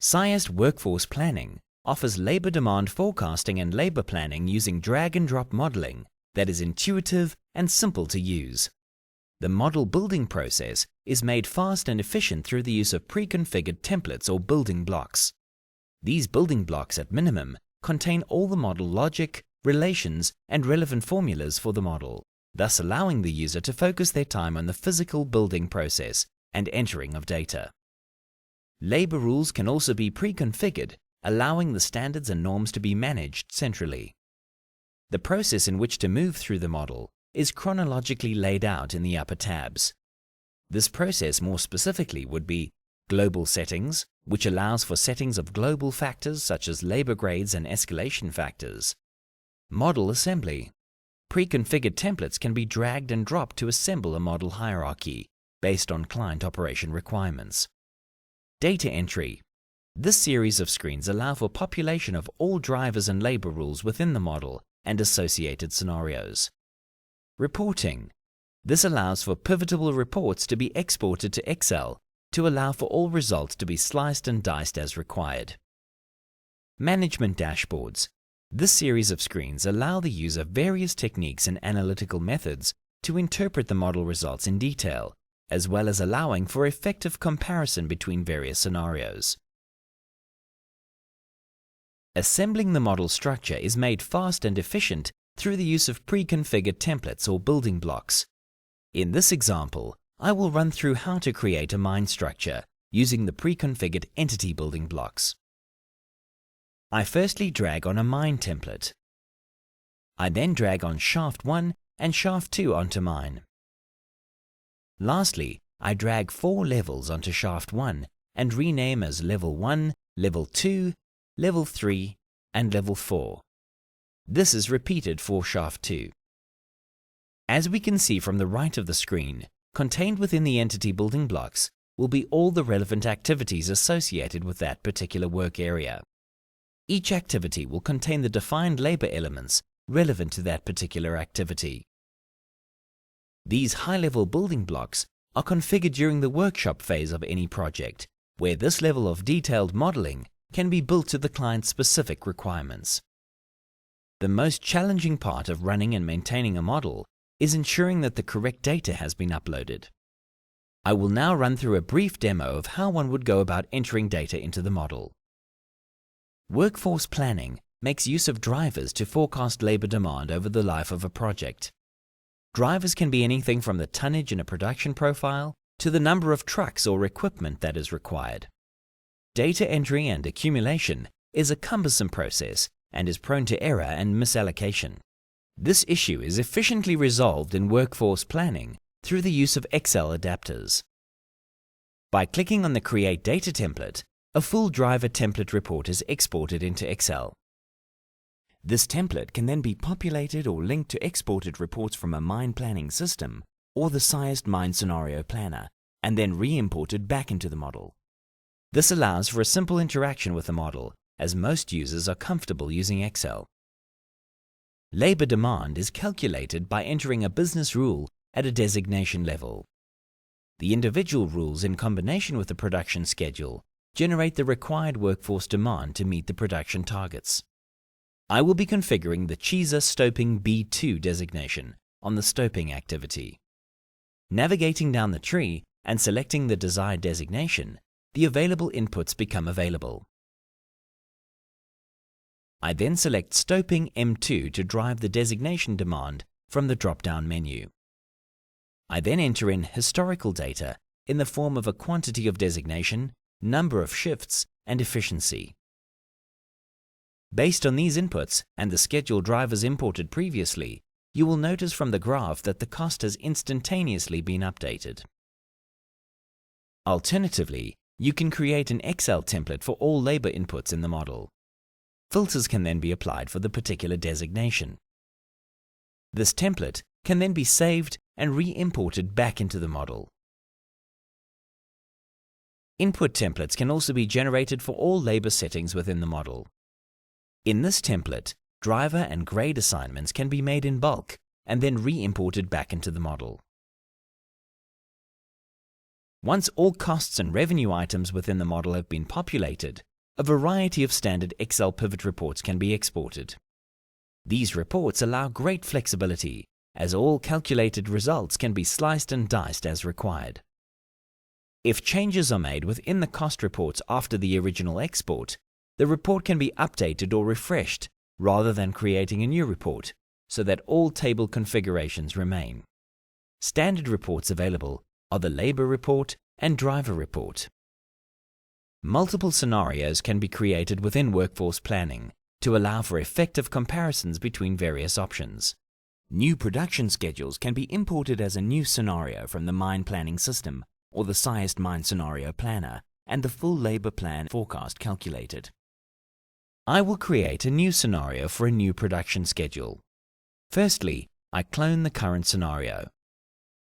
Cyest Workforce Planning offers labor demand forecasting and labor planning using drag-and-drop modeling that is intuitive and simple to use. The model building process is made fast and efficient through the use of pre-configured templates or building blocks. These building blocks, at minimum, contain all the model logic, relations, and relevant formulas for the model, thus allowing the user to focus their time on the physical building process and entering of data. Labor rules can also be pre-configured, allowing the standards and norms to be managed centrally. The process in which to move through the model is chronologically laid out in the upper tabs. This process more specifically would be global settings, which allows for settings of global factors such as labor grades and escalation factors. Model assembly. Pre-configured templates can be dragged and dropped to assemble a model hierarchy based on client operation requirements. Data entry. This series of screens allow for population of all drivers and labor rules within the model and associated scenarios. Reporting. This allows for pivotable reports to be exported to Excel to allow for all results to be sliced and diced as required. Management dashboards. This series of screens allow the user various techniques and analytical methods to interpret the model results in detail, as well as allowing for effective comparison between various scenarios. Assembling the model structure is made fast and efficient through the use of pre-configured templates or building blocks. In this example, I will run through how to create a mine structure using the pre-configured entity building blocks. I firstly drag on a mine template. I then drag on shaft 1 and shaft 2 onto mine. Lastly, I drag 4 levels onto shaft 1 and rename as level 1, level 2, level 3, and level 4. This is repeated for shaft 2. As we can see from the right of the screen, contained within the entity building blocks will be all the relevant activities associated with that particular work area. Each activity will contain the defined labor elements relevant to that particular activity. These high-level building blocks are configured during the workshop phase of any project, where this level of detailed modeling can be built to the client's specific requirements. The most challenging part of running and maintaining a model is ensuring that the correct data has been uploaded. I will now run through a brief demo of how one would go about entering data into the model. Workforce planning makes use of drivers to forecast labor demand over the life of a project. Drivers can be anything from the tonnage in a production profile to the number of trucks or equipment that is required. Data entry and accumulation is a cumbersome process and is prone to error and misallocation. This issue is efficiently resolved in workforce planning through the use of Excel adapters. By clicking on the Create Data template, a full driver template report is exported into Excel. This template can then be populated or linked to exported reports from a mine planning system or the Cyest Mine Scenario Planner and then re-imported back into the model. This allows for a simple interaction with the model, as most users are comfortable using Excel. Labor demand is calculated by entering a business rule at a designation level. The individual rules in combination with the production schedule generate the required workforce demand to meet the production targets. I will be configuring the Cyest Stoping B2 designation on the stoping activity. Navigating down the tree and selecting the desired designation, the available inputs become available. I then select Stoping M2 to drive the designation demand from the drop-down menu. I then enter in historical data in the form of a quantity of designation, number of shifts, and efficiency. Based on these inputs and the schedule drivers imported previously, you will notice from the graph that the cost has instantaneously been updated. Alternatively, you can create an Excel template for all labor inputs in the model. Filters can then be applied for the particular designation. This template can then be saved and re-imported back into the model. Input templates can also be generated for all labor settings within the model. In this template, driver and grade assignments can be made in bulk and then re-imported back into the model. Once all costs and revenue items within the model have been populated, a variety of standard Excel pivot reports can be exported. These reports allow great flexibility, as all calculated results can be sliced and diced as required. If changes are made within the cost reports after the original export, the report can be updated or refreshed rather than creating a new report, so that all table configurations remain. Standard reports available are the labor report and driver report. Multiple scenarios can be created within workforce planning to allow for effective comparisons between various options. New production schedules can be imported as a new scenario from the mine planning system or the Cyest mine scenario planner and the full labor plan forecast calculated. I will create a new scenario for a new production schedule. Firstly, I clone the current scenario.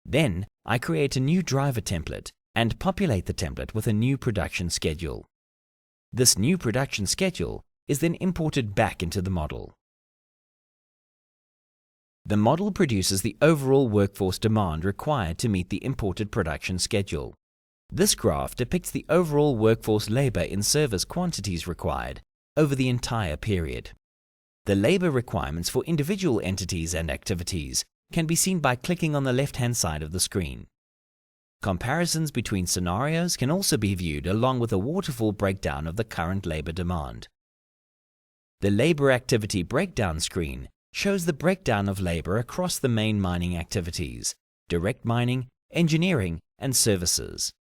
Then, I create a new driver template and populate the template with a new production schedule. This new production schedule is then imported back into the model. The model produces the overall workforce demand required to meet the imported production schedule. This graph depicts the overall workforce labor in service quantities required over the entire period. The labor requirements for individual entities and activities can be seen by clicking on the left-hand side of the screen. Comparisons between scenarios can also be viewed along with a waterfall breakdown of the current labor demand. The labor activity breakdown screen shows the breakdown of labor across the main mining activities: direct mining, engineering, and services.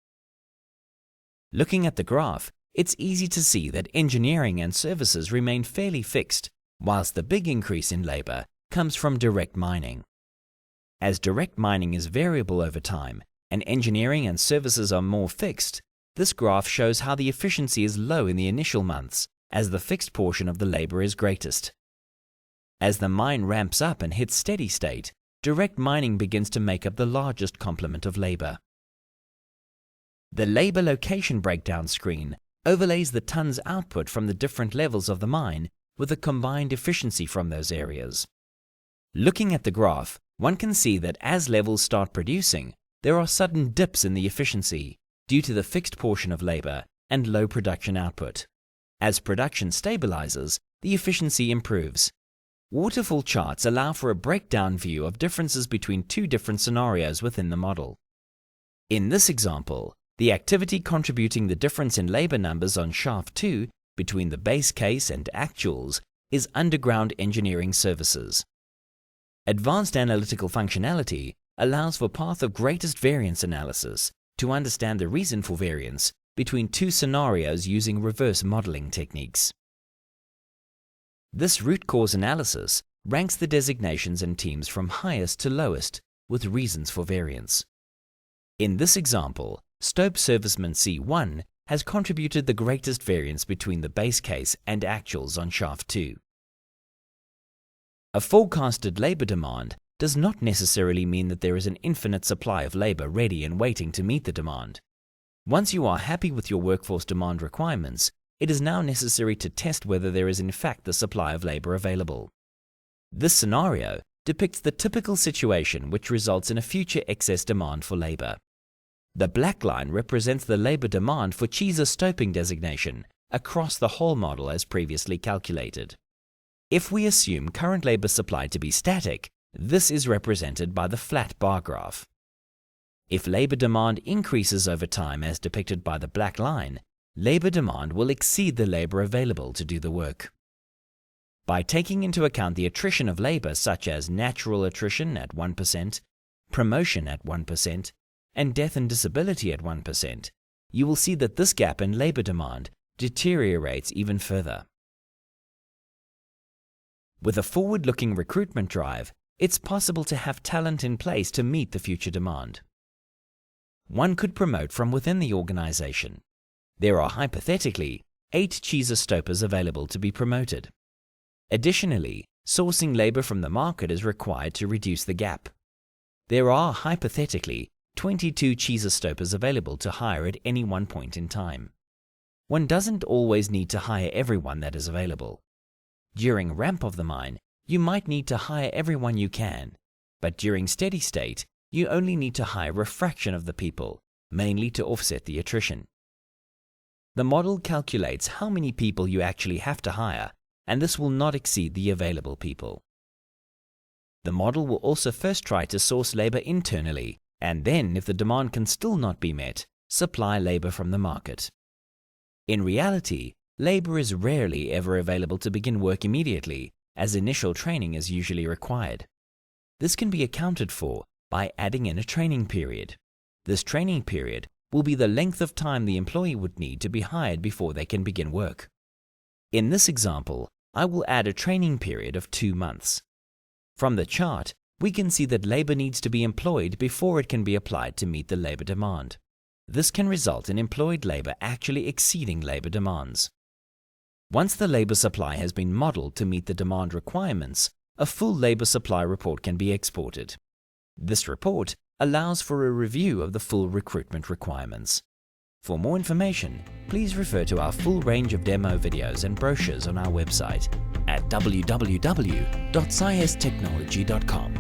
Looking at the graph, it's easy to see that engineering and services remain fairly fixed, whilst the big increase in labor comes from direct mining. As direct mining is variable over time and engineering and services are more fixed, this graph shows how the efficiency is low in the initial months as the fixed portion of the labor is greatest. As the mine ramps up and hits steady state, direct mining begins to make up the largest complement of labor. The labor location breakdown screen overlays the tons output from the different levels of the mine with a combined efficiency from those areas. Looking at the graph, one can see that as levels start producing, there are sudden dips in the efficiency due to the fixed portion of labor and low production output. As production stabilizes, the efficiency improves. Waterfall charts allow for a breakdown view of differences between two different scenarios within the model. In this example, the activity contributing the difference in labor numbers on shaft 2 between the base case and actuals is underground engineering services. Advanced analytical functionality allows for path of greatest variance analysis to understand the reason for variance between two scenarios using reverse modeling techniques. This root cause analysis ranks the designations and teams from highest to lowest with reasons for variance. In this example, Stope Serviceman C1 has contributed the greatest variance between the base case and actuals on shaft 2. A forecasted labor demand does not necessarily mean that there is an infinite supply of labor ready and waiting to meet the demand. Once you are happy with your workforce demand requirements, it is now necessary to test whether there is in fact the supply of labor available. This scenario depicts the typical situation which results in a future excess demand for labor. The black line represents the labor demand for Cyest stoping designation across the whole model as previously calculated. If we assume current labor supply to be static, this is represented by the flat bar graph. If labor demand increases over time as depicted by the black line, labor demand will exceed the labor available to do the work. By taking into account the attrition of labor such as natural attrition at 1%, promotion at 1%, and death and disability at 1%, you will see that this gap in labor demand deteriorates even further. With a forward-looking recruitment drive, it's possible to have talent in place to meet the future demand. One could promote from within the organization. There are hypothetically 8 Cyest stopers available to be promoted. Additionally, sourcing labor from the market is required to reduce the gap. There are hypothetically 22 Cyest stopers available to hire at any one point in time. One doesn't always need to hire everyone that is available. During ramp of the mine, you might need to hire everyone you can, but during steady state, you only need to hire a fraction of the people, mainly to offset the attrition. The model calculates how many people you actually have to hire, and this will not exceed the available people. The model will also first try to source labor internally, and then, if the demand can still not be met, supply labor from the market. In reality, labor is rarely ever available to begin work immediately, as initial training is usually required. This can be accounted for by adding in a training period. This training period will be the length of time the employee would need to be hired before they can begin work. In this example, I will add a training period of 2 months. From the chart, we can see that labor needs to be employed before it can be applied to meet the labor demand. This can result in employed labor actually exceeding labor demands. Once the labor supply has been modeled to meet the demand requirements, a full labor supply report can be exported. This report allows for a review of the full recruitment requirements. For more information, please refer to our full range of demo videos and brochures on our website at www.cyesttechnology.com.